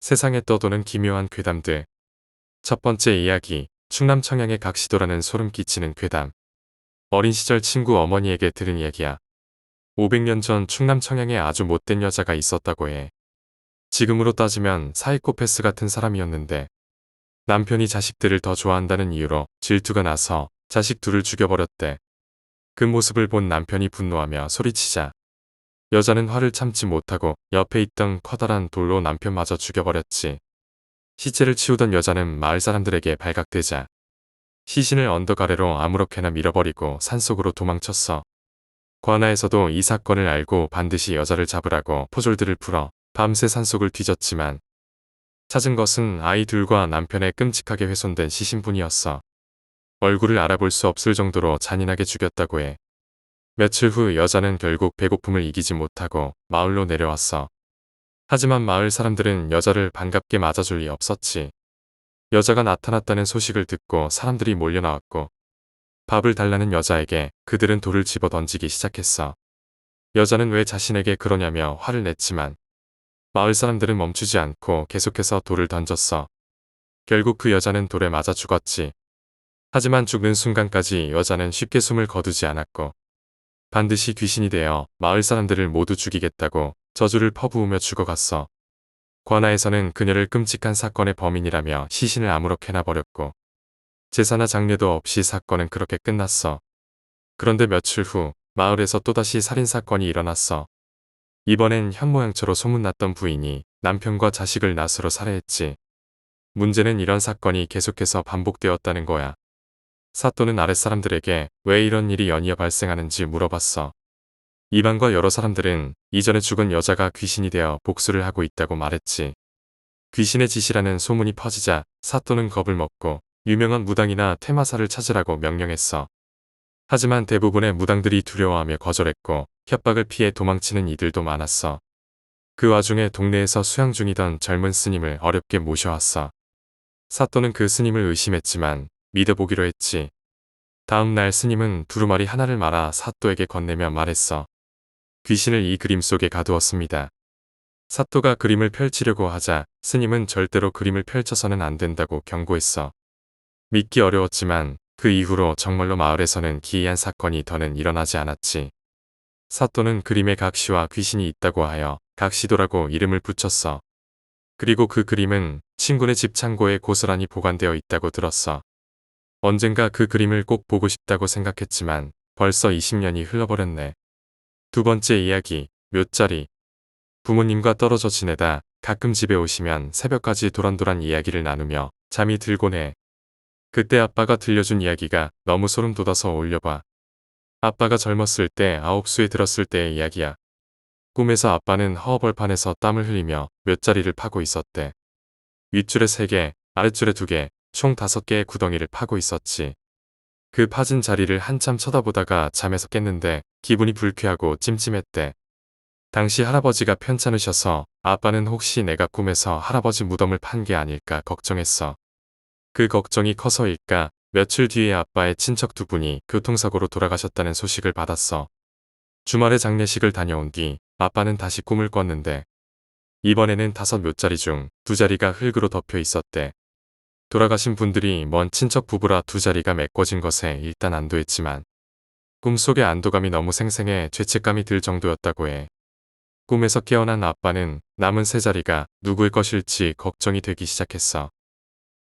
세상에 떠도는 기묘한 괴담들. 첫 번째 이야기, 충남 청양의 각시도라는 소름 끼치는 괴담. 어린 시절 친구 어머니에게 들은 이야기야. 500년 전 충남 청양에 아주 못된 여자가 있었다고 해. 지금으로 따지면 사이코패스 같은 사람이었는데 남편이 자식들을 더 좋아한다는 이유로 질투가 나서 자식 둘을 죽여버렸대. 그 모습을 본 남편이 분노하며 소리치자 여자는 화를 참지 못하고 옆에 있던 커다란 돌로 남편마저 죽여버렸지. 시체를 치우던 여자는 마을 사람들에게 발각되자 시신을 언덕 아래로 아무렇게나 밀어버리고 산속으로 도망쳤어. 관아에서도 이 사건을 알고 반드시 여자를 잡으라고 포졸들을 풀어 밤새 산속을 뒤졌지만 찾은 것은 아이 둘과 남편의 끔찍하게 훼손된 시신뿐이었어. 얼굴을 알아볼 수 없을 정도로 잔인하게 죽였다고 해. 며칠 후 여자는 결국 배고픔을 이기지 못하고 마을로 내려왔어. 하지만 마을 사람들은 여자를 반갑게 맞아줄 리 없었지. 여자가 나타났다는 소식을 듣고 사람들이 몰려 나왔고 밥을 달라는 여자에게 그들은 돌을 집어 던지기 시작했어. 여자는 왜 자신에게 그러냐며 화를 냈지만 마을 사람들은 멈추지 않고 계속해서 돌을 던졌어. 결국 그 여자는 돌에 맞아 죽었지. 하지만 죽는 순간까지 여자는 쉽게 숨을 거두지 않았고 반드시 귀신이 되어 마을 사람들을 모두 죽이겠다고 저주를 퍼부으며 죽어갔어. 관아에서는 그녀를 끔찍한 사건의 범인이라며 시신을 아무렇게나 버렸고 제사나 장례도 없이 사건은 그렇게 끝났어. 그런데 며칠 후 마을에서 또다시 살인사건이 일어났어. 이번엔 현모양처로 소문났던 부인이 남편과 자식을 낫으로 살해했지. 문제는 이런 사건이 계속해서 반복되었다는 거야. 사또는 아랫사람들에게 왜 이런 일이 연이어 발생하는지 물어봤어. 이방과 여러 사람들은 이전에 죽은 여자가 귀신이 되어 복수를 하고 있다고 말했지. 귀신의 짓이라는 소문이 퍼지자 사또는 겁을 먹고 유명한 무당이나 퇴마사를 찾으라고 명령했어. 하지만 대부분의 무당들이 두려워하며 거절했고 협박을 피해 도망치는 이들도 많았어. 그 와중에 동네에서 수양 중이던 젊은 스님을 어렵게 모셔왔어. 사또는 그 스님을 의심했지만 믿어보기로 했지. 다음 날 스님은 두루마리 하나를 말아 사또에게 건네며 말했어. 귀신을 이 그림 속에 가두었습니다. 사또가 그림을 펼치려고 하자 스님은 절대로 그림을 펼쳐서는 안 된다고 경고했어. 믿기 어려웠지만 그 이후로 정말로 마을에서는 기이한 사건이 더는 일어나지 않았지. 사또는 그림에 각시와 귀신이 있다고 하여 각시도라고 이름을 붙였어. 그리고 그 그림은 친구네 집 창고에 고스란히 보관되어 있다고 들었어. 언젠가 그 그림을 꼭 보고 싶다고 생각했지만 벌써 20년이 흘러버렸네. 두 번째 이야기, 묘자리. 부모님과 떨어져 지내다 가끔 집에 오시면 새벽까지 도란도란 이야기를 나누며 잠이 들곤 해. 그때 아빠가 들려준 이야기가 너무 소름 돋아서 올려봐. 아빠가 젊었을 때 9수에 들었을 때의 이야기야. 꿈에서 아빠는 허허벌판에서 땀을 흘리며 묘자리를 파고 있었대. 윗줄에 3개, 아랫줄에 2개, 총 5개의 구덩이를 파고 있었지. 그 파진 자리를 한참 쳐다보다가 잠에서 깼는데 기분이 불쾌하고 찜찜했대. 당시 할아버지가 편찮으셔서 아빠는 혹시 내가 꿈에서 할아버지 무덤을 판 게 아닐까 걱정했어. 그 걱정이 커서일까 며칠 뒤에 아빠의 친척 2분이 교통사고로 돌아가셨다는 소식을 받았어. 주말에 장례식을 다녀온 뒤 아빠는 다시 꿈을 꿨는데 이번에는 5묘자리 중 2자리가 흙으로 덮여 있었대. 돌아가신 분들이 먼 친척 부부라 2자리가 메꿔진 것에 일단 안도했지만 꿈속의 안도감이 너무 생생해 죄책감이 들 정도였다고 해. 꿈에서 깨어난 아빠는 남은 3자리가 누구의 것일지 걱정이 되기 시작했어.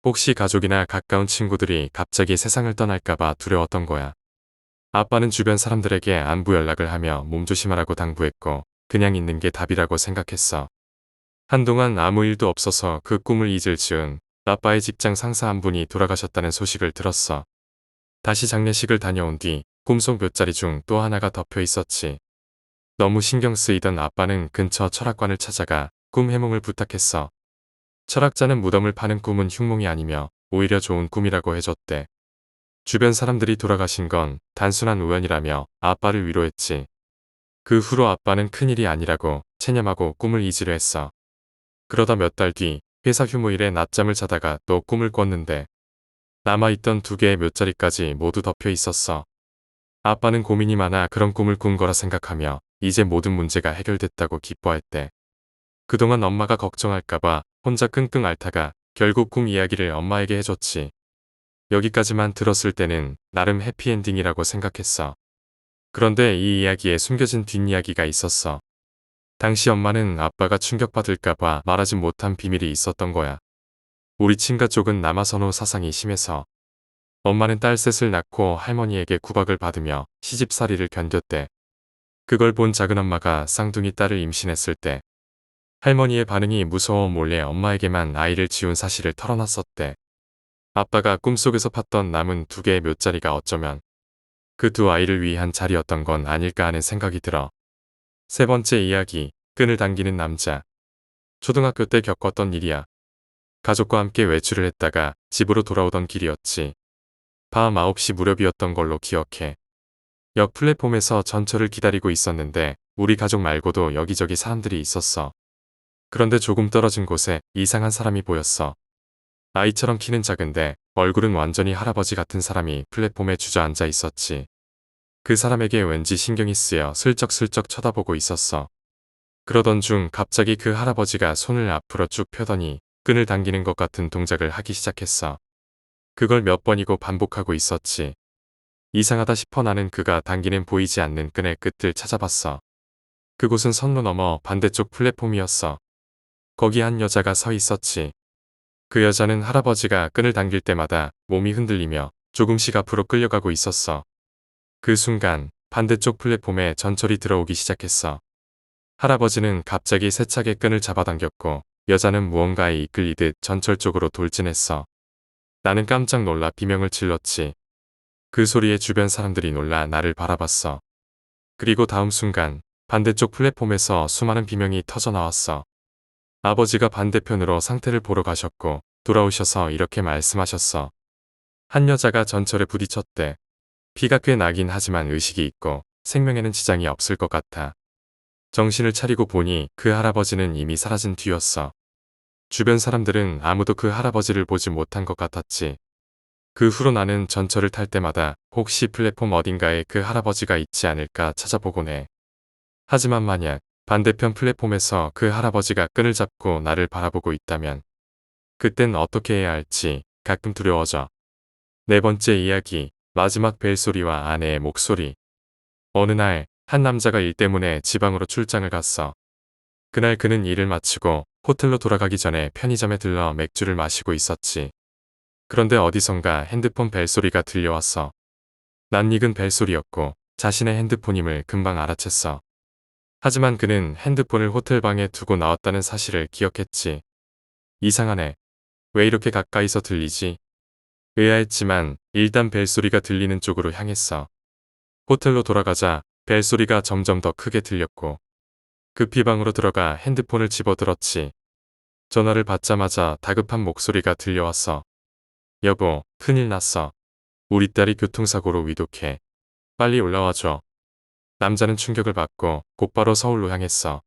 혹시 가족이나 가까운 친구들이 갑자기 세상을 떠날까봐 두려웠던 거야. 아빠는 주변 사람들에게 안부 연락을 하며 몸조심하라고 당부했고 그냥 있는 게 답이라고 생각했어. 한동안 아무 일도 없어서 그 꿈을 잊을 즈음 아빠의 직장 상사 한 분이 돌아가셨다는 소식을 들었어. 다시 장례식을 다녀온 뒤 꿈속 묘자리 중 또 하나가 덮여 있었지. 너무 신경 쓰이던 아빠는 근처 철학관을 찾아가 꿈 해몽을 부탁했어. 철학자는 무덤을 파는 꿈은 흉몽이 아니며 오히려 좋은 꿈이라고 해줬대. 주변 사람들이 돌아가신 건 단순한 우연이라며 아빠를 위로했지. 그 후로 아빠는 큰일이 아니라고 체념하고 꿈을 잊으려 했어. 그러다 몇 달 뒤 회사 휴무일에 낮잠을 자다가 또 꿈을 꿨는데 남아있던 2개의 묘자리까지 모두 덮여 있었어. 아빠는 고민이 많아 그런 꿈을 꾼 거라 생각하며 이제 모든 문제가 해결됐다고 기뻐했대. 그동안 엄마가 걱정할까봐 혼자 끙끙 앓다가 결국 꿈 이야기를 엄마에게 해줬지. 여기까지만 들었을 때는 나름 해피엔딩이라고 생각했어. 그런데 이 이야기에 숨겨진 뒷이야기가 있었어. 당시 엄마는 아빠가 충격받을까봐 말하지 못한 비밀이 있었던 거야. 우리 친가 쪽은 남아선호 사상이 심해서 엄마는 딸 셋을 낳고 할머니에게 구박을 받으며 시집살이를 견뎠대. 그걸 본 작은엄마가 쌍둥이 딸을 임신했을 때 할머니의 반응이 무서워 몰래 엄마에게만 아이를 지운 사실을 털어놨었대. 아빠가 꿈속에서 팠던 남은 2개의 묘자리가 어쩌면 그 2아이를 위한 자리였던 건 아닐까 하는 생각이 들어. 세 번째 이야기, 끈을 당기는 남자. 초등학교 때 겪었던 일이야. 가족과 함께 외출을 했다가 집으로 돌아오던 길이었지. 밤 9시 무렵이었던 걸로 기억해. 역 플랫폼에서 전철을 기다리고 있었는데 우리 가족 말고도 여기저기 사람들이 있었어. 그런데 조금 떨어진 곳에 이상한 사람이 보였어. 아이처럼 키는 작은데 얼굴은 완전히 할아버지 같은 사람이 플랫폼에 주저앉아 있었지. 그 사람에게 왠지 신경이 쓰여 슬쩍슬쩍 쳐다보고 있었어. 그러던 중 갑자기 그 할아버지가 손을 앞으로 쭉 펴더니 끈을 당기는 것 같은 동작을 하기 시작했어. 그걸 몇 번이고 반복하고 있었지. 이상하다 싶어 나는 그가 당기는 보이지 않는 끈의 끝을 찾아봤어. 그곳은 선로 너머 반대쪽 플랫폼이었어. 거기 한 여자가 서 있었지. 그 여자는 할아버지가 끈을 당길 때마다 몸이 흔들리며 조금씩 앞으로 끌려가고 있었어. 그 순간 반대쪽 플랫폼에 전철이 들어오기 시작했어. 할아버지는 갑자기 세차게 끈을 잡아당겼고 여자는 무언가에 이끌리듯 전철 쪽으로 돌진했어. 나는 깜짝 놀라 비명을 질렀지. 그 소리에 주변 사람들이 놀라 나를 바라봤어. 그리고 다음 순간 반대쪽 플랫폼에서 수많은 비명이 터져 나왔어. 아버지가 반대편으로 상태를 보러 가셨고 돌아오셔서 이렇게 말씀하셨어. 한 여자가 전철에 부딪혔대. 피가 꽤 나긴 하지만 의식이 있고 생명에는 지장이 없을 것 같아. 정신을 차리고 보니 그 할아버지는 이미 사라진 뒤였어. 주변 사람들은 아무도 그 할아버지를 보지 못한 것 같았지. 그 후로 나는 전철을 탈 때마다 혹시 플랫폼 어딘가에 그 할아버지가 있지 않을까 찾아보곤 해. 하지만 만약 반대편 플랫폼에서 그 할아버지가 끈을 잡고 나를 바라보고 있다면 그땐 어떻게 해야 할지 가끔 두려워져. 네 번째 이야기, 마지막 벨소리와 아내의 목소리. 어느 날 한 남자가 일 때문에 지방으로 출장을 갔어. 그날 그는 일을 마치고 호텔로 돌아가기 전에 편의점에 들러 맥주를 마시고 있었지. 그런데 어디선가 핸드폰 벨소리가 들려왔어. 낯익은 벨소리였고 자신의 핸드폰임을 금방 알아챘어. 하지만 그는 핸드폰을 호텔방에 두고 나왔다는 사실을 기억했지. 이상하네. 왜 이렇게 가까이서 들리지? 의아했지만 일단 벨소리가 들리는 쪽으로 향했어. 호텔로 돌아가자 벨소리가 점점 더 크게 들렸고 급히 방으로 들어가 핸드폰을 집어들었지. 전화를 받자마자 다급한 목소리가 들려왔어. 여보, 큰일 났어. 우리 딸이 교통사고로 위독해. 빨리 올라와줘. 남자는 충격을 받고 곧바로 서울로 향했어.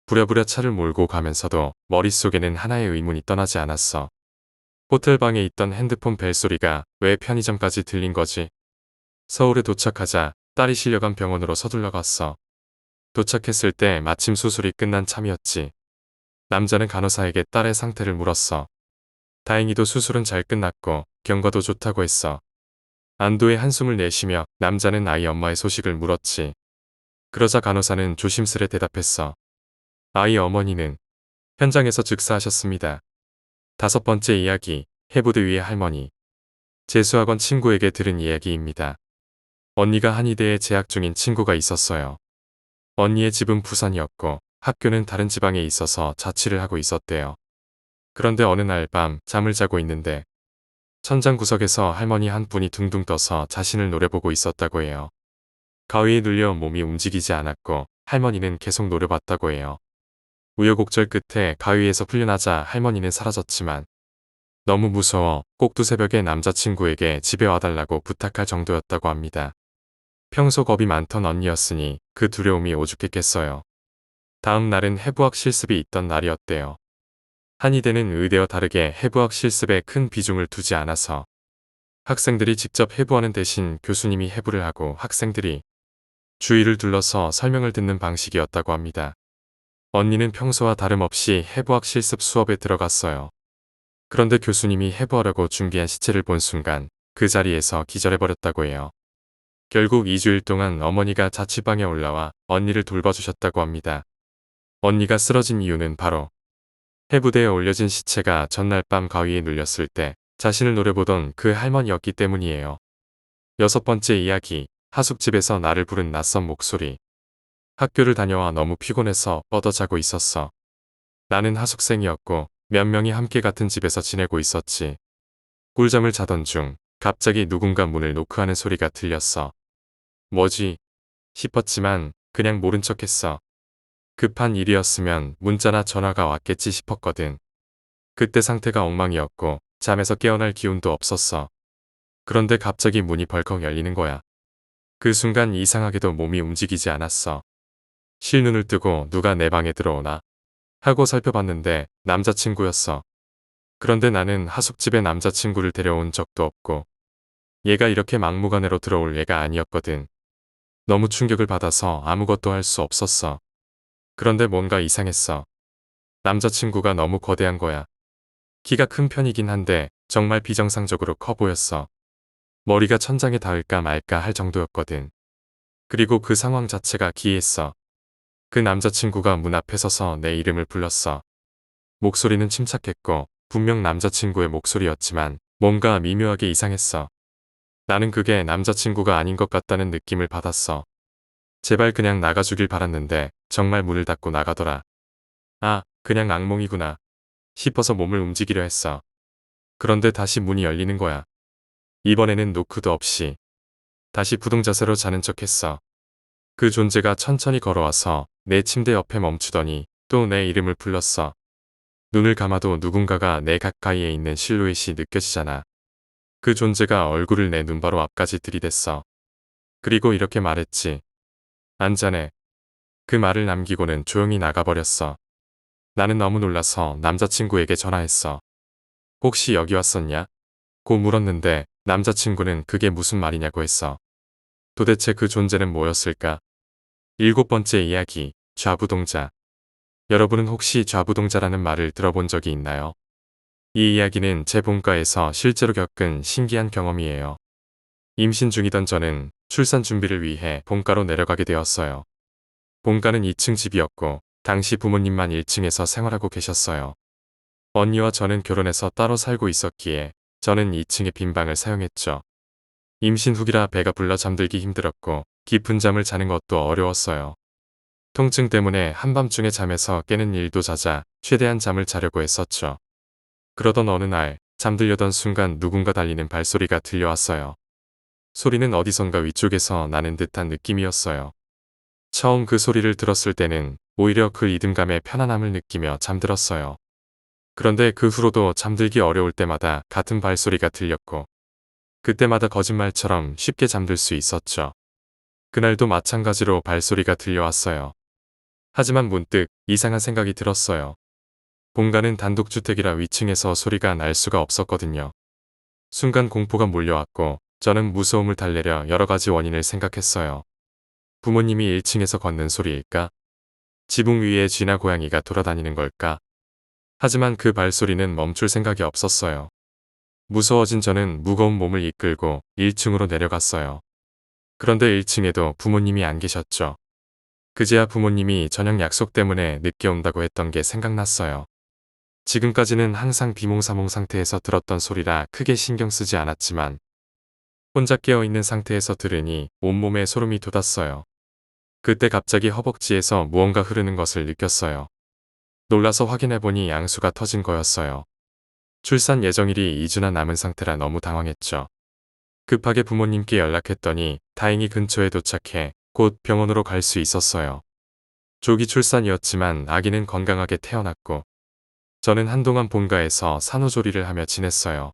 부랴부랴 차를 몰고 가면서도 머릿속에는 하나의 의문이 떠나지 않았어. 호텔방에 있던 핸드폰 벨소리가 왜 편의점까지 들린 거지? 서울에 도착하자 딸이 실려간 병원으로 서둘러 갔어. 도착했을 때 마침 수술이 끝난 참이었지. 남자는 간호사에게 딸의 상태를 물었어. 다행히도 수술은 잘 끝났고 경과도 좋다고 했어. 안도의 한숨을 내쉬며 남자는 아이 엄마의 소식을 물었지. 그러자 간호사는 조심스레 대답했어. 아이 어머니는 현장에서 즉사하셨습니다. 다섯 번째 이야기, 해부대 위의 할머니. 재수학원 친구에게 들은 이야기입니다. 언니가 한의대에 재학 중인 친구가 있었어요. 언니의 집은 부산이었고 학교는 다른 지방에 있어서 자취를 하고 있었대요. 그런데 어느 날 밤 잠을 자고 있는데 천장 구석에서 할머니 한 분이 둥둥 떠서 자신을 노려보고 있었다고 해요. 가위에 눌려 몸이 움직이지 않았고 할머니는 계속 노려봤다고 해요. 우여곡절 끝에 가위에서 풀려나자 할머니는 사라졌지만 너무 무서워 꼭두 새벽에 남자친구에게 집에 와달라고 부탁할 정도였다고 합니다. 평소 겁이 많던 언니였으니 그 두려움이 오죽했겠어요. 다음 날은 해부학 실습이 있던 날이었대요. 한의대는 의대와 다르게 해부학 실습에 큰 비중을 두지 않아서 학생들이 직접 해부하는 대신 교수님이 해부를 하고 학생들이 주위를 둘러서 설명을 듣는 방식이었다고 합니다. 언니는 평소와 다름없이 해부학 실습 수업에 들어갔어요. 그런데 교수님이 해부하려고 준비한 시체를 본 순간 그 자리에서 기절해버렸다고 해요. 결국 2주일 동안 어머니가 자취방에 올라와 언니를 돌봐주셨다고 합니다. 언니가 쓰러진 이유는 바로 해부대에 올려진 시체가 전날 밤 가위에 눌렸을 때 자신을 노려보던 그 할머니였기 때문이에요. 6번째 이야기, 하숙집에서 나를 부른 낯선 목소리. 학교를 다녀와 너무 피곤해서 뻗어 자고 있었어. 나는 하숙생이었고 몇 명이 함께 같은 집에서 지내고 있었지. 꿀잠을 자던 중 갑자기 누군가 문을 노크하는 소리가 들렸어. 뭐지? 싶었지만 그냥 모른 척했어. 급한 일이었으면 문자나 전화가 왔겠지 싶었거든. 그때 상태가 엉망이었고 잠에서 깨어날 기운도 없었어. 그런데 갑자기 문이 벌컥 열리는 거야. 그 순간 이상하게도 몸이 움직이지 않았어. 실눈을 뜨고 누가 내 방에 들어오나 하고 살펴봤는데 남자친구였어. 그런데 나는 하숙집에 남자친구를 데려온 적도 없고 얘가 이렇게 막무가내로 들어올 애가 아니었거든. 너무 충격을 받아서 아무것도 할 수 없었어. 그런데 뭔가 이상했어. 남자친구가 너무 거대한 거야. 키가 큰 편이긴 한데 정말 비정상적으로 커 보였어. 머리가 천장에 닿을까 말까 할 정도였거든. 그리고 그 상황 자체가 기이했어. 그 남자친구가 문 앞에 서서 내 이름을 불렀어. 목소리는 침착했고 분명 남자친구의 목소리였지만 뭔가 미묘하게 이상했어. 나는 그게 남자친구가 아닌 것 같다는 느낌을 받았어. 제발 그냥 나가주길 바랐는데 정말 문을 닫고 나가더라. 아, 그냥 악몽이구나 싶어서 몸을 움직이려 했어. 그런데 다시 문이 열리는 거야. 이번에는 노크도 없이. 다시 부동자세로 자는 척했어. 그 존재가 천천히 걸어와서 내 침대 옆에 멈추더니 또 내 이름을 불렀어. 눈을 감아도 누군가가 내 가까이에 있는 실루엣이 느껴지잖아. 그 존재가 얼굴을 내 눈바로 앞까지 들이댔어. 그리고 이렇게 말했지. 안 자네. 그 말을 남기고는 조용히 나가버렸어. 나는 너무 놀라서 남자친구에게 전화했어. 혹시 여기 왔었냐? 고 물었는데 남자친구는 그게 무슨 말이냐고 했어. 도대체 그 존재는 뭐였을까? 7번째 이야기, 좌부동자. 여러분은 혹시 좌부동자라는 말을 들어본 적이 있나요? 이 이야기는 제 본가에서 실제로 겪은 신기한 경험이에요. 임신 중이던 저는 출산 준비를 위해 본가로 내려가게 되었어요. 본가는 2층 집이었고 당시 부모님만 1층에서 생활하고 계셨어요. 언니와 저는 결혼해서 따로 살고 있었기에 저는 2층의 빈 방을 사용했죠. 임신 후기라 배가 불러 잠들기 힘들었고 깊은 잠을 자는 것도 어려웠어요. 통증 때문에 한밤중에 잠에서 깨는 일도 잦아 최대한 잠을 자려고 했었죠. 그러던 어느 날 잠들려던 순간 누군가 달리는 발소리가 들려왔어요. 소리는 어디선가 위쪽에서 나는 듯한 느낌이었어요. 처음 그 소리를 들었을 때는 오히려 그 리듬감에 편안함을 느끼며 잠들었어요. 그런데 그 후로도 잠들기 어려울 때마다 같은 발소리가 들렸고 그때마다 거짓말처럼 쉽게 잠들 수 있었죠. 그날도 마찬가지로 발소리가 들려왔어요. 하지만 문득 이상한 생각이 들었어요. 본가는 단독주택이라 위층에서 소리가 날 수가 없었거든요. 순간 공포가 몰려왔고 저는 무서움을 달래려 여러 가지 원인을 생각했어요. 부모님이 1층에서 걷는 소리일까? 지붕 위에 쥐나 고양이가 돌아다니는 걸까? 하지만 그 발소리는 멈출 생각이 없었어요. 무서워진 저는 무거운 몸을 이끌고 1층으로 내려갔어요. 그런데 1층에도 부모님이 안 계셨죠. 그제야 부모님이 저녁 약속 때문에 늦게 온다고 했던 게 생각났어요. 지금까지는 항상 비몽사몽 상태에서 들었던 소리라 크게 신경 쓰지 않았지만 혼자 깨어있는 상태에서 들으니 온몸에 소름이 돋았어요. 그때 갑자기 허벅지에서 무언가 흐르는 것을 느꼈어요. 놀라서 확인해보니 양수가 터진 거였어요. 출산 예정일이 2주나 남은 상태라 너무 당황했죠. 급하게 부모님께 연락했더니 다행히 근처에 도착해 곧 병원으로 갈 수 있었어요. 조기 출산이었지만 아기는 건강하게 태어났고 저는 한동안 본가에서 산후조리를 하며 지냈어요.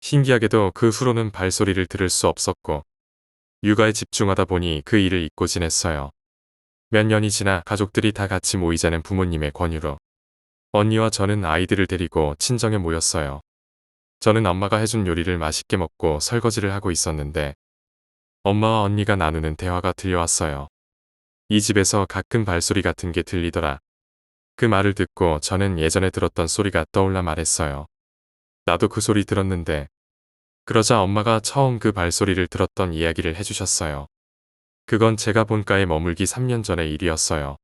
신기하게도 그 후로는 발소리를 들을 수 없었고 육아에 집중하다 보니 그 일을 잊고 지냈어요. 몇 년이 지나 가족들이 다 같이 모이자는 부모님의 권유로 언니와 저는 아이들을 데리고 친정에 모였어요. 저는 엄마가 해준 요리를 맛있게 먹고 설거지를 하고 있었는데 엄마와 언니가 나누는 대화가 들려왔어요. 이 집에서 가끔 발소리 같은 게 들리더라. 그 말을 듣고 저는 예전에 들었던 소리가 떠올라 말했어요. 나도 그 소리 들었는데. 그러자 엄마가 처음 그 발소리를 들었던 이야기를 해주셨어요. 그건 제가 본가에 머물기 3년 전의 일이었어요.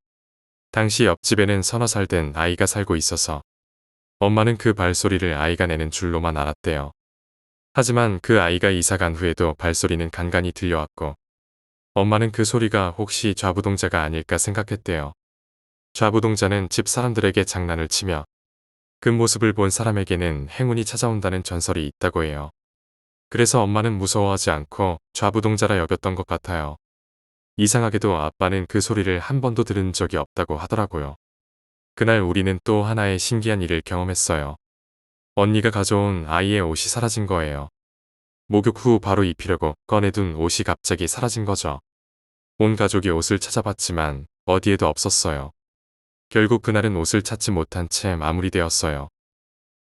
당시 옆집에는 서너 살 된 아이가 살고 있어서 엄마는 그 발소리를 아이가 내는 줄로만 알았대요. 하지만 그 아이가 이사 간 후에도 발소리는 간간히 들려왔고 엄마는 그 소리가 혹시 좌부동자가 아닐까 생각했대요. 좌부동자는 집 사람들에게 장난을 치며 그 모습을 본 사람에게는 행운이 찾아온다는 전설이 있다고 해요. 그래서 엄마는 무서워하지 않고 좌부동자라 여겼던 것 같아요. 이상하게도 아빠는 그 소리를 한 번도 들은 적이 없다고 하더라고요. 그날 우리는 또 하나의 신기한 일을 경험했어요. 언니가 가져온 아이의 옷이 사라진 거예요. 목욕 후 바로 입히려고 꺼내둔 옷이 갑자기 사라진 거죠. 온 가족이 옷을 찾아봤지만 어디에도 없었어요. 결국 그날은 옷을 찾지 못한 채 마무리되었어요.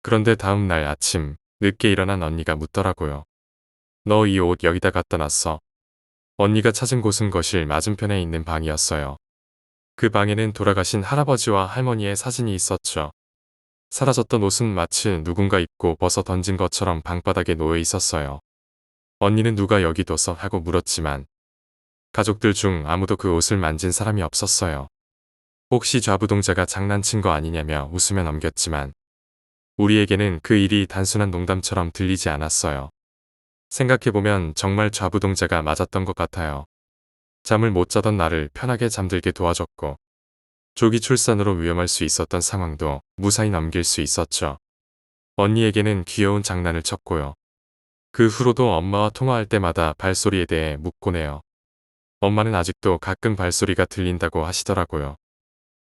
그런데 다음 날 아침 늦게 일어난 언니가 묻더라고요. 너 이 옷 여기다 갖다 놨어. 언니가 찾은 곳은 거실 맞은편에 있는 방이었어요. 그 방에는 돌아가신 할아버지와 할머니의 사진이 있었죠. 사라졌던 옷은 마치 누군가 입고 벗어 던진 것처럼 방바닥에 놓여 있었어요. 언니는 누가 여기 둬서 하고 물었지만 가족들 중 아무도 그 옷을 만진 사람이 없었어요. 혹시 좌부동자가 장난친 거 아니냐며 웃으며 넘겼지만 우리에게는 그 일이 단순한 농담처럼 들리지 않았어요. 생각해보면 정말 좌부동자가 맞았던 것 같아요. 잠을 못 자던 나를 편하게 잠들게 도와줬고 조기 출산으로 위험할 수 있었던 상황도 무사히 넘길 수 있었죠. 언니에게는 귀여운 장난을 쳤고요. 그 후로도 엄마와 통화할 때마다 발소리에 대해 묻곤 해요. 엄마는 아직도 가끔 발소리가 들린다고 하시더라고요.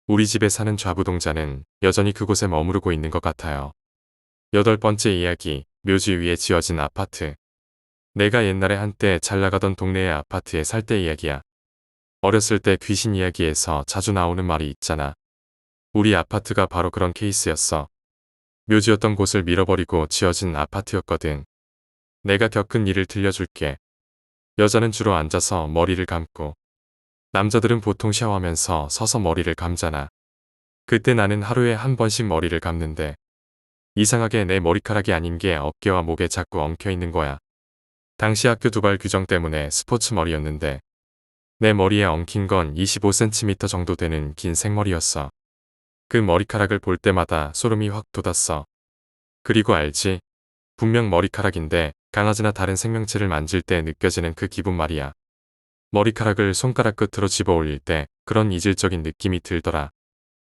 우리 집에 사는 좌부동자는 여전히 그곳에 머무르고 있는 것 같아요. 8번째 이야기, 묘지 위에 지어진 아파트. 내가 옛날에 한때 잘 나가던 동네의 아파트에 살 때 이야기야. 어렸을 때 귀신 이야기에서 자주 나오는 말이 있잖아. 우리 아파트가 바로 그런 케이스였어. 묘지였던 곳을 밀어버리고 지어진 아파트였거든. 내가 겪은 일을 들려줄게. 여자는 주로 앉아서 머리를 감고 남자들은 보통 샤워하면서 서서 머리를 감잖아. 그때 나는 하루에 한 번씩 머리를 감는데 이상하게 내 머리카락이 아닌 게 어깨와 목에 자꾸 엉켜 있는 거야. 당시 학교 두발 규정 때문에 스포츠 머리였는데 내 머리에 엉킨 건 25cm 정도 되는 긴 생머리였어. 그 머리카락을 볼 때마다 소름이 확 돋았어. 그리고 알지? 분명 머리카락인데 강아지나 다른 생명체를 만질 때 느껴지는 그 기분 말이야. 머리카락을 손가락 끝으로 집어 올릴 때 그런 이질적인 느낌이 들더라.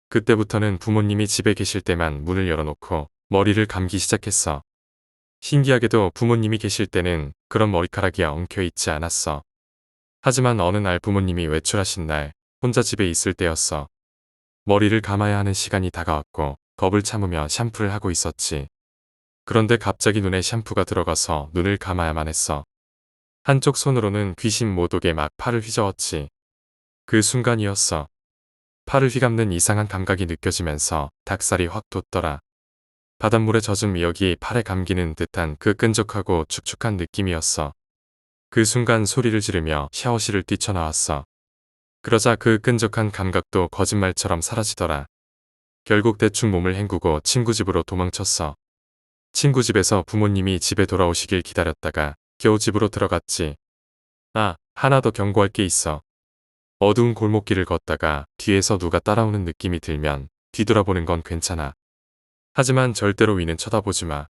그때부터는 부모님이 집에 계실 때만 문을 열어놓고 머리를 감기 시작했어. 신기하게도 부모님이 계실 때는 그런 머리카락이 엉켜있지 않았어. 하지만 어느 날 부모님이 외출하신 날 혼자 집에 있을 때였어. 머리를 감아야 하는 시간이 다가왔고 겁을 참으며 샴푸를 하고 있었지. 그런데 갑자기 눈에 샴푸가 들어가서 눈을 감아야만 했어. 한쪽 손으로는 귀신 못 오게 막 팔을 휘저었지. 그 순간이었어. 팔을 휘감는 이상한 감각이 느껴지면서 닭살이 확 돋더라. 바닷물에 젖은 미역이 팔에 감기는 듯한 그 끈적하고 축축한 느낌이었어. 그 순간 소리를 지르며 샤워실을 뛰쳐나왔어. 그러자 그 끈적한 감각도 거짓말처럼 사라지더라. 결국 대충 몸을 헹구고 친구 집으로 도망쳤어. 친구 집에서 부모님이 집에 돌아오시길 기다렸다가 겨우 집으로 들어갔지. 아, 하나 더 경고할 게 있어. 어두운 골목길을 걷다가 뒤에서 누가 따라오는 느낌이 들면 뒤돌아보는 건 괜찮아. 하지만 절대로 위는 쳐다보지 마.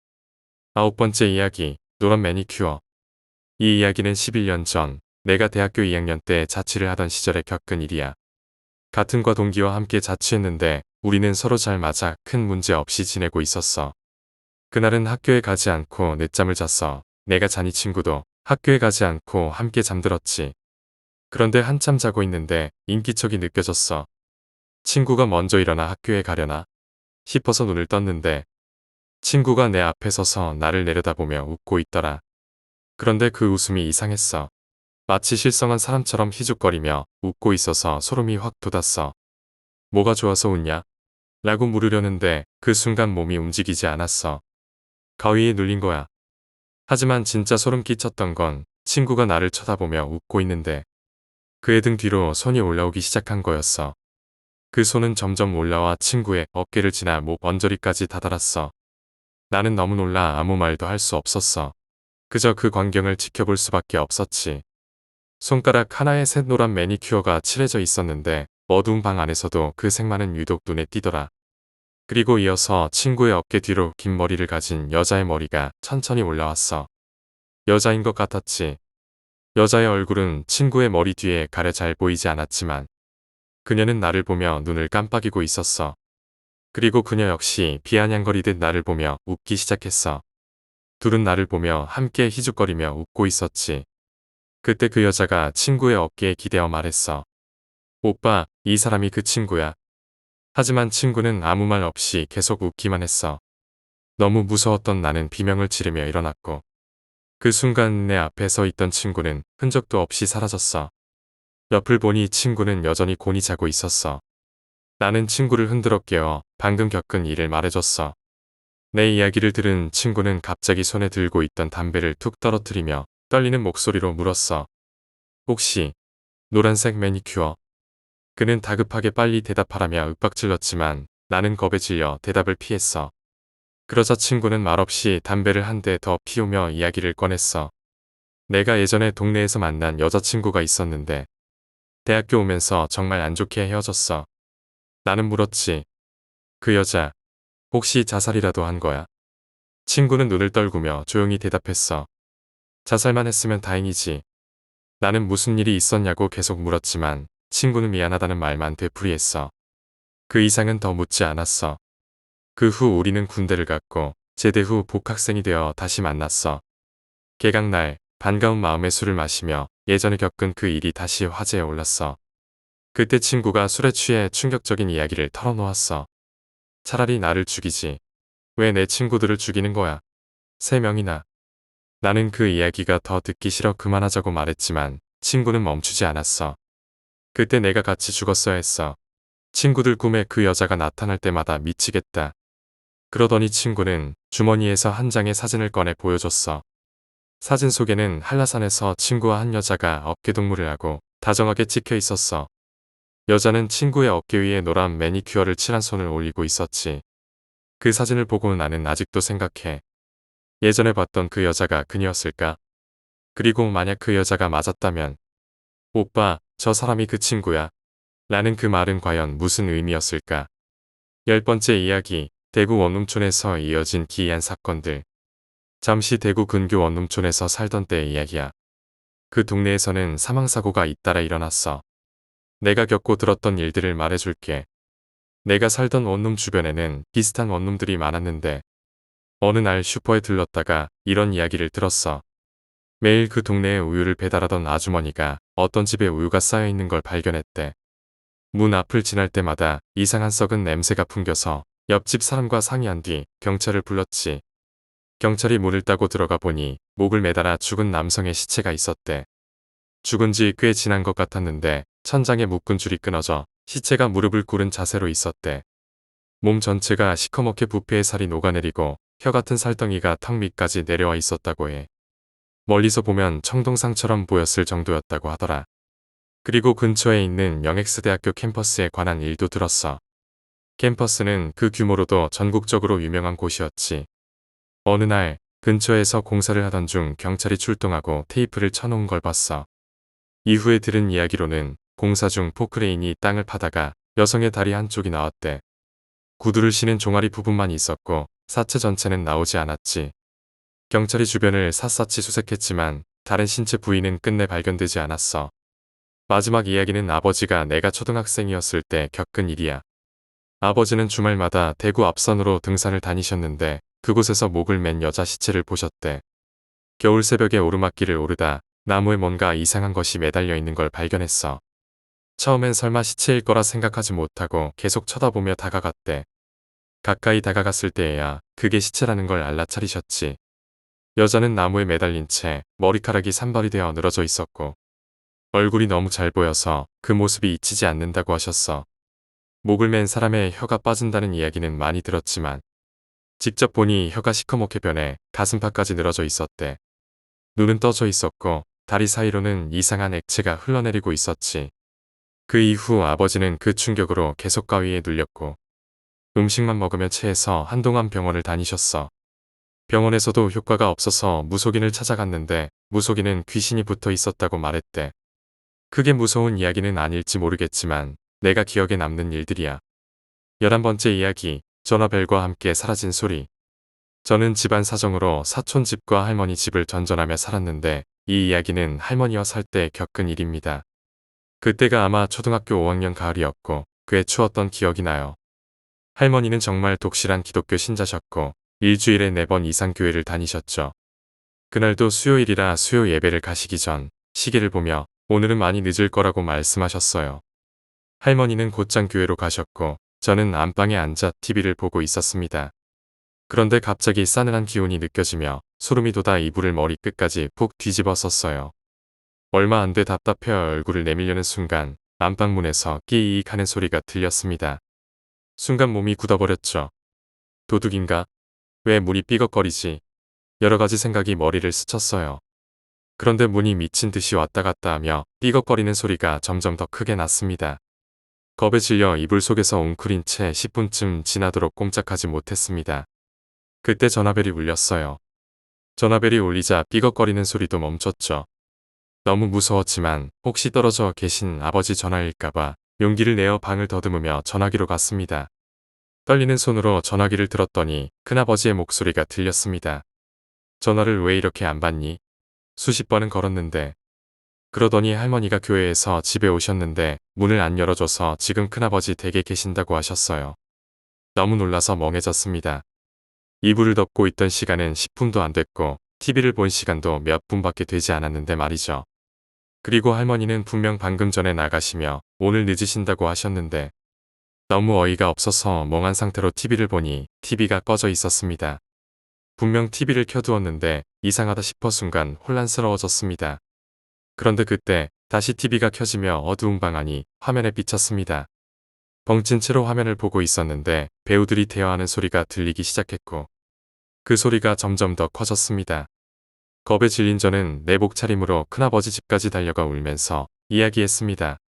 9번째 이야기, 노란 매니큐어. 이 이야기는 11년 전 내가 대학교 2학년 때 자취를 하던 시절에 겪은 일이야. 같은 과 동기와 함께 자취했는데 우리는 서로 잘 맞아 큰 문제 없이 지내고 있었어. 그날은 학교에 가지 않고 늦잠을 잤어. 내가 자니 친구도 학교에 가지 않고 함께 잠들었지. 그런데 한참 자고 있는데 인기척이 느껴졌어. 친구가 먼저 일어나 학교에 가려나 싶어서 눈을 떴는데 친구가 내 앞에 서서 나를 내려다보며 웃고 있더라. 그런데 그 웃음이 이상했어. 마치 실성한 사람처럼 희죽거리며 웃고 있어서 소름이 확 돋았어. 뭐가 좋아서 웃냐? 라고 물으려는데 그 순간 몸이 움직이지 않았어. 가위에 눌린 거야. 하지만 진짜 소름 끼쳤던 건 친구가 나를 쳐다보며 웃고 있는데 그의 등 뒤로 손이 올라오기 시작한 거였어. 그 손은 점점 올라와 친구의 어깨를 지나 목 언저리까지 다다랐어. 나는 너무 놀라 아무 말도 할 수 없었어. 그저 그 광경을 지켜볼 수밖에 없었지. 손가락 하나에 샛노란 매니큐어가 칠해져 있었는데 어두운 방 안에서도 그 색만은 유독 눈에 띄더라. 그리고 이어서 친구의 어깨 뒤로 긴 머리를 가진 여자의 머리가 천천히 올라왔어. 여자인 것 같았지. 여자의 얼굴은 친구의 머리 뒤에 가려 잘 보이지 않았지만 그녀는 나를 보며 눈을 깜빡이고 있었어. 그리고 그녀 역시 비아냥거리듯 나를 보며 웃기 시작했어. 둘은 나를 보며 함께 희죽거리며 웃고 있었지. 그때 그 여자가 친구의 어깨에 기대어 말했어. 오빠, 이 사람이 그 친구야. 하지만 친구는 아무 말 없이 계속 웃기만 했어. 너무 무서웠던 나는 비명을 지르며 일어났고 그 순간 내 앞에 서 있던 친구는 흔적도 없이 사라졌어. 옆을 보니 친구는 여전히 곤히 자고 있었어. 나는 친구를 흔들어 깨워 방금 겪은 일을 말해줬어. 내 이야기를 들은 친구는 갑자기 손에 들고 있던 담배를 툭 떨어뜨리며 떨리는 목소리로 물었어. 혹시 노란색 매니큐어? 그는 다급하게 빨리 대답하라며 윽박질렀지만 나는 겁에 질려 대답을 피했어. 그러자 친구는 말없이 담배를 한 대 더 피우며 이야기를 꺼냈어. 내가 예전에 동네에서 만난 여자친구가 있었는데 대학교 오면서 정말 안 좋게 헤어졌어. 나는 물었지. 그 여자 혹시 자살이라도 한 거야? 친구는 눈을 떨구며 조용히 대답했어. 자살만 했으면 다행이지. 나는 무슨 일이 있었냐고 계속 물었지만 친구는 미안하다는 말만 되풀이했어. 그 이상은 더 묻지 않았어. 그 후 우리는 군대를 갔고 제대 후 복학생이 되어 다시 만났어. 개강날 반가운 마음에 술을 마시며 예전에 겪은 그 일이 다시 화제에 올랐어. 그때 친구가 술에 취해 충격적인 이야기를 털어놓았어. 차라리 나를 죽이지. 왜 내 친구들을 죽이는 거야? 3명이나. 나는 그 이야기가 더 듣기 싫어 그만하자고 말했지만 친구는 멈추지 않았어. 그때 내가 같이 죽었어야 했어. 친구들 꿈에 그 여자가 나타날 때마다 미치겠다. 그러더니 친구는 주머니에서 한 장의 사진을 꺼내 보여줬어. 사진 속에는 한라산에서 친구와 한 여자가 어깨동무를 하고 다정하게 찍혀 있었어. 여자는 친구의 어깨 위에 노란 매니큐어를 칠한 손을 올리고 있었지. 그 사진을 보고 나는 아직도 생각해. 예전에 봤던 그 여자가 그녀였을까? 그리고 만약 그 여자가 맞았다면 오빠, 저 사람이 그 친구야. 라는 그 말은 과연 무슨 의미였을까? 10번째 이야기, 대구 원룸촌에서 이어진 기이한 사건들. 잠시 대구 근교 원룸촌에서 살던 때의 이야기야. 그 동네에서는 사망사고가 잇따라 일어났어. 내가 겪고 들었던 일들을 말해줄게. 내가 살던 원룸 주변에는 비슷한 원룸들이 많았는데 어느 날 슈퍼에 들렀다가 이런 이야기를 들었어. 매일 그 동네에 우유를 배달하던 아주머니가 어떤 집에 우유가 쌓여있는 걸 발견했대. 문 앞을 지날 때마다 이상한 썩은 냄새가 풍겨서 옆집 사람과 상의한 뒤 경찰을 불렀지. 경찰이 문을 따고 들어가 보니 목을 매달아 죽은 남성의 시체가 있었대. 죽은 지 꽤 지난 것 같았는데 천장에 묶은 줄이 끊어져 시체가 무릎을 꿇은 자세로 있었대. 몸 전체가 시커멓게 부패해 살이 녹아내리고 혀 같은 살덩이가 턱 밑까지 내려와 있었다고 해. 멀리서 보면 청동상처럼 보였을 정도였다고 하더라. 그리고 근처에 있는 영엑스대학교 캠퍼스에 관한 일도 들었어. 캠퍼스는 그 규모로도 전국적으로 유명한 곳이었지. 어느 날 근처에서 공사를 하던 중 경찰이 출동하고 테이프를 쳐놓은 걸 봤어. 이후에 들은 이야기로는 공사 중 포크레인이 땅을 파다가 여성의 다리 한쪽이 나왔대. 구두를 신은 종아리 부분만 있었고 사체 전체는 나오지 않았지. 경찰이 주변을 샅샅이 수색했지만 다른 신체 부위는 끝내 발견되지 않았어. 마지막 이야기는 아버지가 내가 초등학생이었을 때 겪은 일이야. 아버지는 주말마다 대구 앞산으로 등산을 다니셨는데 그곳에서 목을 맨 여자 시체를 보셨대. 겨울 새벽에 오르막길을 오르다 나무에 뭔가 이상한 것이 매달려 있는 걸 발견했어. 처음엔 설마 시체일 거라 생각하지 못하고 계속 쳐다보며 다가갔대. 가까이 다가갔을 때에야 그게 시체라는 걸 알라차리셨지. 여자는 나무에 매달린 채 머리카락이 산발이 되어 늘어져 있었고 얼굴이 너무 잘 보여서 그 모습이 잊히지 않는다고 하셨어. 목을 맨 사람의 혀가 빠진다는 이야기는 많이 들었지만 직접 보니 혀가 시커멓게 변해 가슴팍까지 늘어져 있었대. 눈은 떠져 있었고 다리 사이로는 이상한 액체가 흘러내리고 있었지. 그 이후 아버지는 그 충격으로 계속 가위에 눌렸고 음식만 먹으며 체해서 한동안 병원을 다니셨어. 병원에서도 효과가 없어서 무속인을 찾아갔는데 무속인은 귀신이 붙어 있었다고 말했대. 크게 무서운 이야기는 아닐지 모르겠지만 내가 기억에 남는 일들이야. 11번째 이야기, 전화벨과 함께 사라진 소리. 저는 집안 사정으로 사촌 집과 할머니 집을 전전하며 살았는데 이 이야기는 할머니와 살 때 겪은 일입니다. 그때가 아마 초등학교 5학년 가을이었고 꽤 추웠던 기억이 나요. 할머니는 정말 독실한 기독교 신자셨고 일주일에 4번 이상 교회를 다니셨죠. 그날도 수요일이라 수요 예배를 가시기 전 시계를 보며 오늘은 많이 늦을 거라고 말씀하셨어요. 할머니는 곧장 교회로 가셨고 저는 안방에 앉아 TV를 보고 있었습니다. 그런데 갑자기 싸늘한 기운이 느껴지며 소름이 돋아 이불을 머리끝까지 푹 뒤집어 썼어요. 얼마 안 돼 답답해 얼굴을 내밀려는 순간 안방문에서 끼익 하는 소리가 들렸습니다. 순간 몸이 굳어버렸죠. 도둑인가? 왜 문이 삐걱거리지? 여러 가지 생각이 머리를 스쳤어요. 그런데 문이 미친 듯이 왔다 갔다 하며 삐걱거리는 소리가 점점 더 크게 났습니다. 겁에 질려 이불 속에서 웅크린 채 10분쯤 지나도록 꼼짝하지 못했습니다. 그때 전화벨이 울렸어요. 전화벨이 울리자 삐걱거리는 소리도 멈췄죠. 너무 무서웠지만 혹시 떨어져 계신 아버지 전화일까봐 용기를 내어 방을 더듬으며 전화기로 갔습니다. 떨리는 손으로 전화기를 들었더니 큰아버지의 목소리가 들렸습니다. 전화를 왜 이렇게 안 받니? 수십 번은 걸었는데. 그러더니 할머니가 교회에서 집에 오셨는데 문을 안 열어줘서 지금 큰아버지 댁에 계신다고 하셨어요. 너무 놀라서 멍해졌습니다. 이불을 덮고 있던 시간은 10분도 안 됐고 TV를 본 시간도 몇 분밖에 되지 않았는데 말이죠. 그리고 할머니는 분명 방금 전에 나가시며 오늘 늦으신다고 하셨는데 너무 어이가 없어서 멍한 상태로 TV를 보니 TV가 꺼져 있었습니다. 분명 TV를 켜두었는데 이상하다 싶어 순간 혼란스러워졌습니다. 그런데 그때 다시 TV가 켜지며 어두운 방 안이 화면에 비쳤습니다. 벙찐 채로 화면을 보고 있었는데 배우들이 대화하는 소리가 들리기 시작했고 그 소리가 점점 더 커졌습니다. 겁에 질린 저는 내복 차림으로 큰아버지 집까지 달려가 울면서 이야기했습니다.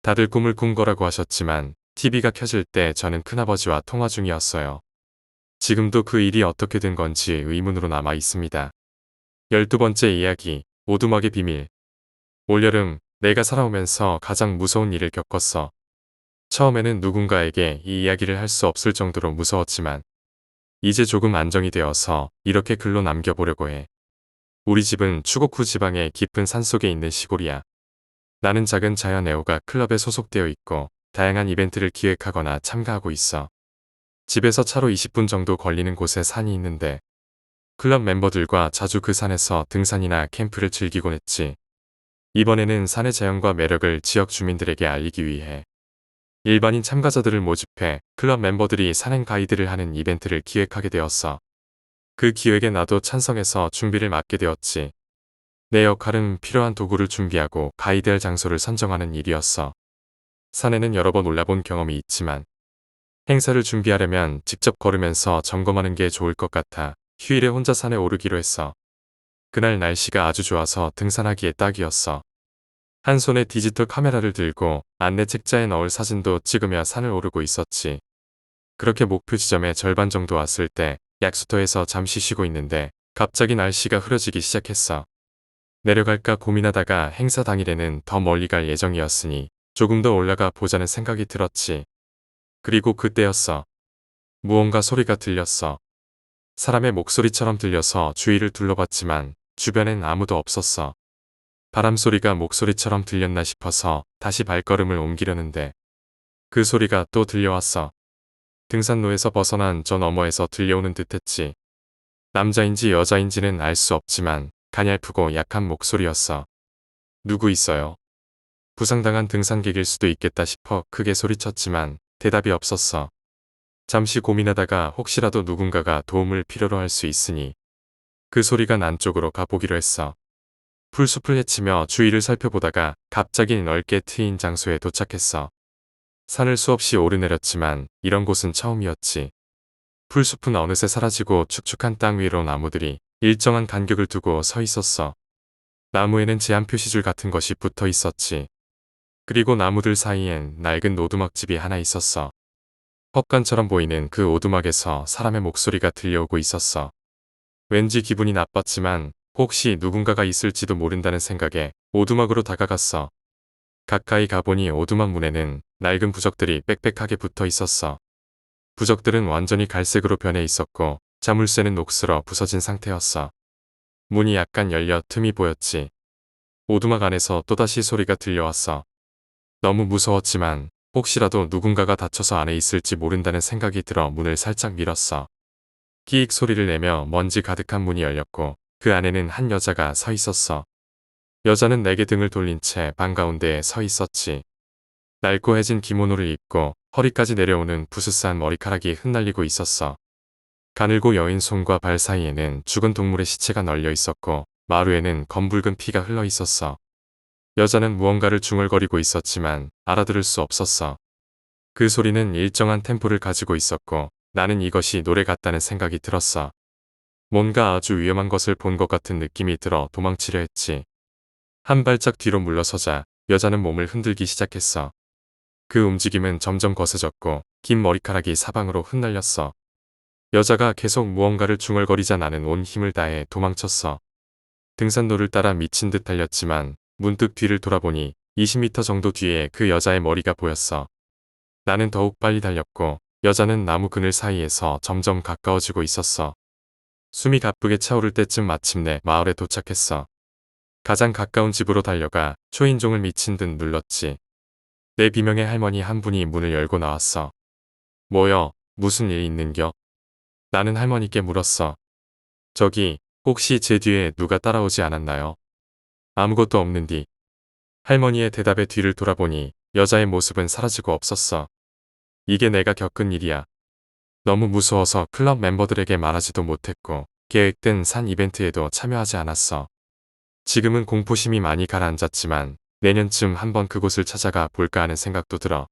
다들 꿈을 꾼 거라고 하셨지만 TV가 켜질 때 저는 큰아버지와 통화 중이었어요. 지금도 그 일이 어떻게 된 건지 의문으로 남아 있습니다. 12번째 이야기, 오두막의 비밀. 올여름 내가 살아오면서 가장 무서운 일을 겪었어. 처음에는 누군가에게 이 이야기를 할 수 없을 정도로 무서웠지만 이제 조금 안정이 되어서 이렇게 글로 남겨보려고 해. 우리 집은 추곡후 지방의 깊은 산속에 있는 시골이야. 나는 작은 자연 애호가 클럽에 소속되어 있고 다양한 이벤트를 기획하거나 참가하고 있어. 집에서 차로 20분 정도 걸리는 곳에 산이 있는데 클럽 멤버들과 자주 그 산에서 등산이나 캠프를 즐기곤 했지. 이번에는 산의 자연과 매력을 지역 주민들에게 알리기 위해 일반인 참가자들을 모집해 클럽 멤버들이 산행 가이드를 하는 이벤트를 기획하게 되었어. 그 기획에 나도 찬성해서 준비를 맡게 되었지. 내 역할은 필요한 도구를 준비하고 가이드할 장소를 선정하는 일이었어. 산에는 여러 번 올라본 경험이 있지만 행사를 준비하려면 직접 걸으면서 점검하는 게 좋을 것 같아 휴일에 혼자 산에 오르기로 했어. 그날 날씨가 아주 좋아서 등산하기에 딱이었어. 한 손에 디지털 카메라를 들고 안내 책자에 넣을 사진도 찍으며 산을 오르고 있었지. 그렇게 목표 지점의 절반 정도 왔을 때 약수터에서 잠시 쉬고 있는데 갑자기 날씨가 흐려지기 시작했어. 내려갈까 고민하다가 행사 당일에는 더 멀리 갈 예정이었으니 조금 더 올라가 보자는 생각이 들었지. 그리고 그때였어. 무언가 소리가 들렸어. 사람의 목소리처럼 들려서 주위를 둘러봤지만 주변엔 아무도 없었어. 바람 소리가 목소리처럼 들렸나 싶어서 다시 발걸음을 옮기려는데 그 소리가 또 들려왔어. 등산로에서 벗어난 저 너머에서 들려오는 듯했지. 남자인지 여자인지는 알 수 없지만 가냘프고 약한 목소리였어. 누구 있어요? 부상당한 등산객일 수도 있겠다 싶어 크게 소리쳤지만 대답이 없었어. 잠시 고민하다가 혹시라도 누군가가 도움을 필요로 할 수 있으니 그 소리가 난 쪽으로 가보기로 했어. 풀숲을 헤치며 주위를 살펴보다가 갑자기 넓게 트인 장소에 도착했어. 산을 수없이 오르내렸지만 이런 곳은 처음이었지. 풀숲은 어느새 사라지고 축축한 땅 위로 나무들이 일정한 간격을 두고 서 있었어. 나무에는 제한 표시줄 같은 것이 붙어 있었지. 그리고 나무들 사이엔 낡은 오두막집이 하나 있었어. 헛간처럼 보이는 그 오두막에서 사람의 목소리가 들려오고 있었어. 왠지 기분이 나빴지만 혹시 누군가가 있을지도 모른다는 생각에 오두막으로 다가갔어. 가까이 가보니 오두막 문에는 낡은 부적들이 빽빽하게 붙어 있었어. 부적들은 완전히 갈색으로 변해 있었고 자물쇠는 녹슬어 부서진 상태였어. 문이 약간 열려 틈이 보였지. 오두막 안에서 또다시 소리가 들려왔어. 너무 무서웠지만 혹시라도 누군가가 다쳐서 안에 있을지 모른다는 생각이 들어 문을 살짝 밀었어. 끼익 소리를 내며 먼지 가득한 문이 열렸고 그 안에는 한 여자가 서 있었어. 여자는 내게 등을 돌린 채 방 가운데에 서 있었지. 낡고해진 기모노를 입고 허리까지 내려오는 부스스한 머리카락이 흩날리고 있었어. 가늘고 여인 손과 발 사이에는 죽은 동물의 시체가 널려 있었고 마루에는 검붉은 피가 흘러 있었어. 여자는 무언가를 중얼거리고 있었지만 알아들을 수 없었어. 그 소리는 일정한 템포를 가지고 있었고 나는 이것이 노래 같다는 생각이 들었어. 뭔가 아주 위험한 것을 본 것 같은 느낌이 들어 도망치려 했지. 한 발짝 뒤로 물러서자 여자는 몸을 흔들기 시작했어. 그 움직임은 점점 거세졌고 긴 머리카락이 사방으로 흩날렸어. 여자가 계속 무언가를 중얼거리자 나는 온 힘을 다해 도망쳤어. 등산로를 따라 미친 듯 달렸지만 문득 뒤를 돌아보니 20m 정도 뒤에 그 여자의 머리가 보였어. 나는 더욱 빨리 달렸고 여자는 나무 그늘 사이에서 점점 가까워지고 있었어. 숨이 가쁘게 차오를 때쯤 마침내 마을에 도착했어. 가장 가까운 집으로 달려가 초인종을 미친 듯 눌렀지. 내 비명의 할머니 한 분이 문을 열고 나왔어. 뭐여, 무슨 일 있는겨? 나는 할머니께 물었어. 저기, 혹시 제 뒤에 누가 따라오지 않았나요? 아무것도 없는디. 할머니의 대답에 뒤를 돌아보니 여자의 모습은 사라지고 없었어. 이게 내가 겪은 일이야. 너무 무서워서 클럽 멤버들에게 말하지도 못했고 계획된 산 이벤트에도 참여하지 않았어. 지금은 공포심이 많이 가라앉았지만 내년쯤 한번 그곳을 찾아가 볼까 하는 생각도 들어.